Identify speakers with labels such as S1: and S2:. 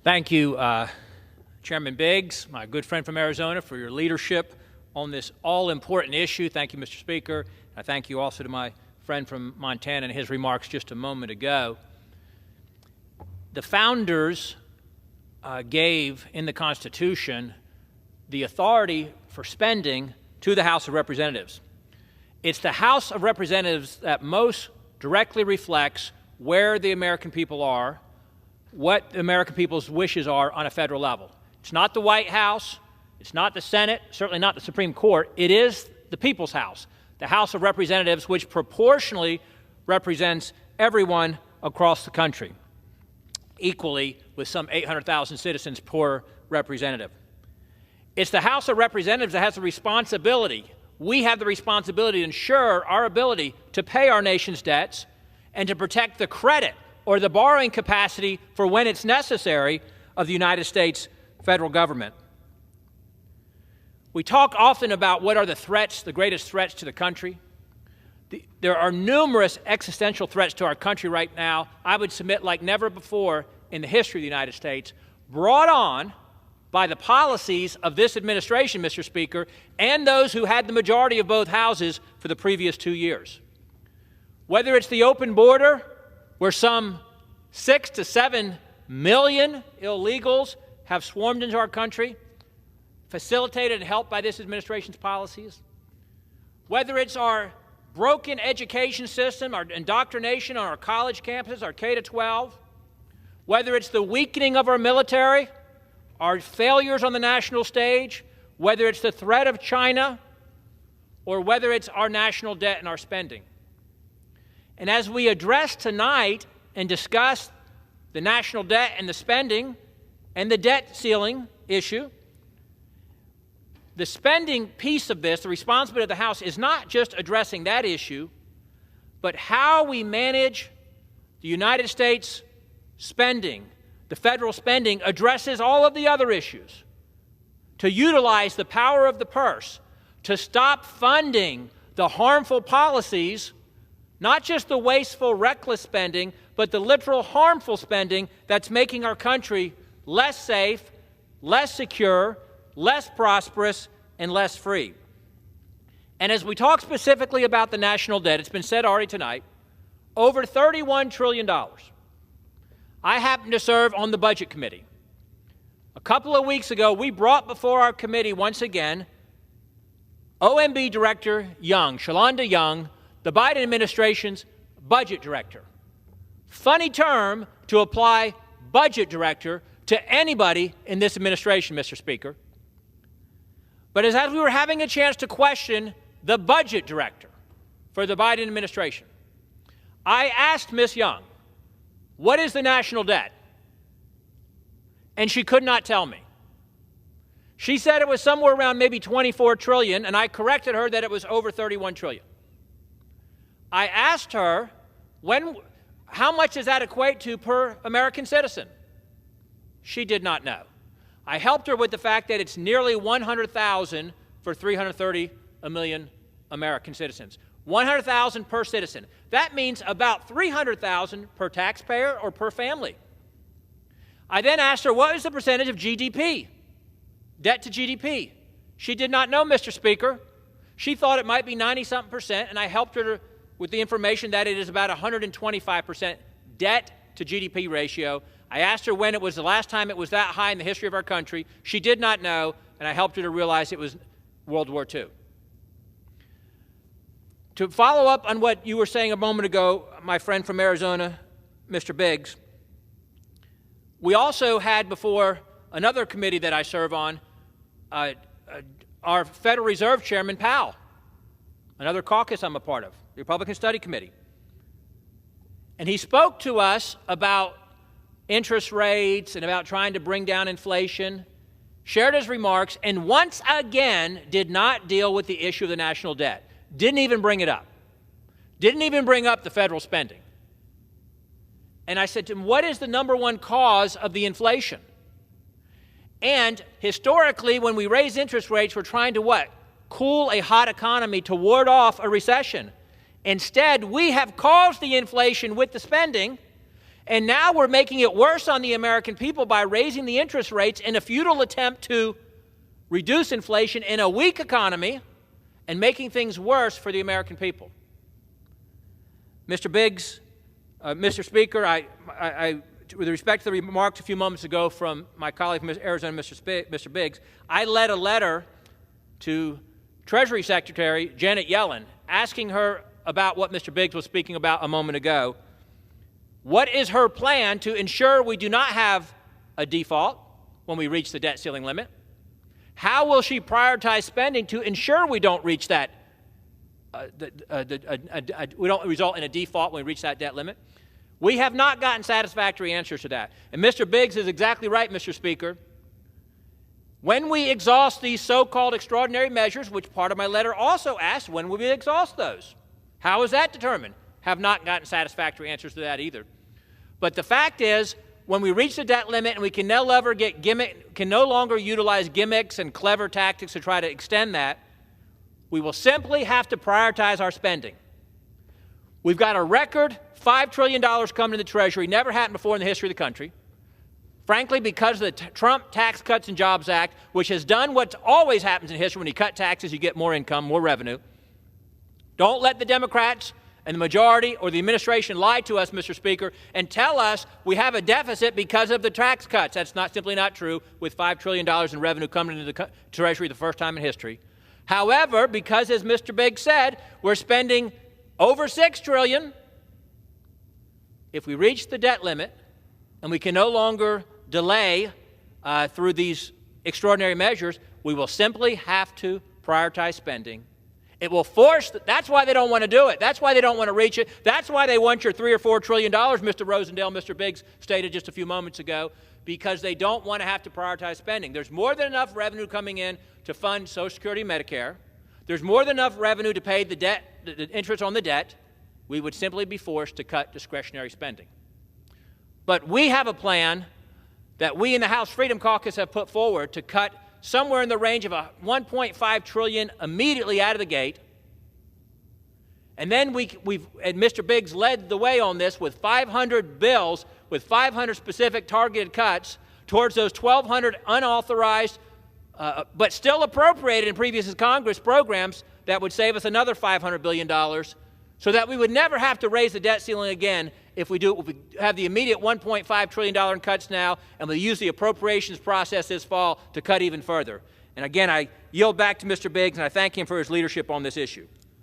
S1: Thank you, Chairman Biggs, my good friend from Arizona, for your leadership on this all-important issue. Thank you, Mr. Speaker. I thank you also to my friend from Montana and his remarks just a moment ago. The founders gave in the Constitution the authority for spending to the House of Representatives. It's the House of Representatives that most directly reflects where the American people are, what the American people's wishes are on a federal level. It's not the White House, it's not the Senate, certainly not the Supreme Court. It is the people's house, the House of Representatives, which proportionally represents everyone across the country, equally with some 800,000 citizens per representative. It's the House of Representatives that has the responsibility. We have the responsibility to ensure our ability to pay our nation's debts and to protect the credit or the borrowing capacity for when it's necessary of the United States federal government. We talk often about what are the threats, the greatest threats to the country. There are numerous existential threats to our country right now, I would submit like never before in the history of the United States, brought on by the policies of this administration, Mr. Speaker, and those who had the majority of both houses for the previous 2 years. Whether it's the open border, where some 6 to 7 million illegals have swarmed into our country, facilitated and helped by this administration's policies. Whether it's our broken education system, our indoctrination on our college campuses, our K-12, whether it's the weakening of our military, our failures on the national stage, whether it's the threat of China, or whether it's our national debt and our spending. And as we address tonight and discuss the national debt and the spending and the debt ceiling issue, the spending piece of this, the responsibility of the House, is not just addressing that issue, but how we manage the United States spending. The federal spending addresses all of the other issues. To utilize the power of the purse, to stop funding the harmful policies, not just the wasteful, reckless spending, but the literal harmful spending that's making our country less safe, less secure, less prosperous, and less free. And as we talk specifically about the national debt, it's been said already tonight, over $31 trillion. I happen to serve on the Budget Committee. A couple of weeks ago, we brought before our committee once again OMB Director Young, Shalonda Young, the Biden administration's budget director. Funny term to apply budget director to anybody in this administration, Mr. Speaker. But as we were having a chance to question the budget director for the Biden administration, I asked Ms. Young, what is the national debt? And she could not tell me. She said it was somewhere around maybe 24 trillion, and I corrected her that it was over 31 trillion. I asked her, how much does that equate to per American citizen? She did not know. I helped her with the fact that it's nearly 100,000 for 330 million American citizens. 100,000 per citizen. That means about 300,000 per taxpayer or per family. I then asked her, what is the percentage of GDP? Debt to GDP. She did not know, Mr. Speaker. She thought it might be 90-something%, and I helped her with the information that it is about 125% debt to GDP ratio. I asked her when it was the last time it was that high in the history of our country. She did not know, and I helped her to realize it was World War II. To follow up on what you were saying a moment ago, my friend from Arizona, Mr. Biggs, we also had before another committee that I serve on, our Federal Reserve Chairman Powell, another caucus I'm a part of, the Republican Study Committee. And he spoke to us about interest rates and about trying to bring down inflation, shared his remarks, and once again did not deal with the issue of the national debt. Didn't even bring it up. Didn't even bring up the federal spending. And I said to him, what is the #1 cause of the inflation? And historically, when we raise interest rates, we're trying to what? Cool a hot economy to ward off a recession. Instead, we have caused the inflation with the spending, And now we're making it worse on the American people by raising the interest rates in a futile attempt to reduce inflation in a weak economy and making things worse for the American people. Mr. Biggs, Mr. Speaker, with respect to the remarks a few moments ago from my colleague from Arizona, Mr. Biggs, I led a letter to Treasury Secretary Janet Yellen asking her about what Mr. Biggs was speaking about a moment ago. What is her plan to ensure we do not have a default when we reach the debt ceiling limit? How will she prioritize spending to ensure we don't reach that, we don't result in a default when we reach that debt limit? We have not gotten satisfactory answers to that. And Mr. Biggs is exactly right, Mr. Speaker. When we exhaust these so-called extraordinary measures, which part of my letter also asked, when will we exhaust those? How is that determined? Have not gotten satisfactory answers to that either. But the fact is, when we reach the debt limit and we can no longer utilize gimmicks and clever tactics to try to extend that, we will simply have to prioritize our spending. We've got a record $5 trillion coming to the Treasury, never happened before in the history of the country. Frankly, because of the Trump Tax Cuts and Jobs Act, which has done what always happens in history: when you cut taxes, you get more income, more revenue. Don't let the Democrats and the majority or the administration lie to us, Mr. Speaker, and tell us we have a deficit because of the tax cuts. That's simply not true, with $5 trillion in revenue coming into the Treasury the first time in history. However, because, as Mr. Biggs said, we're spending over $6 trillion, if we reach the debt limit and we can no longer delay through these extraordinary measures, we will simply have to prioritize spending. It will force, that's why they don't want to do it. That's why they don't want to reach it. That's why they want your $3 or $4 trillion, Mr. Rosendale, Mr. Biggs stated just a few moments ago, because they don't want to have to prioritize spending. There's more than enough revenue coming in to fund Social Security and Medicare. There's more than enough revenue to pay the debt, the interest on the debt. We would simply be forced to cut discretionary spending. But we have a plan that we in the House Freedom Caucus have put forward to cut somewhere in the range of $1.5 trillion immediately out of the gate. And then and Mr. Biggs led the way on this with 500 bills, with 500 specific targeted cuts towards those 1,200 unauthorized, but still appropriated in previous Congress programs that would save us another $500 billion, so that we would never have to raise the debt ceiling again if we have the immediate $1.5 trillion in cuts now, and we use the appropriations process this fall to cut even further. And again, I yield back to Mr. Biggs, and I thank him for his leadership on this issue.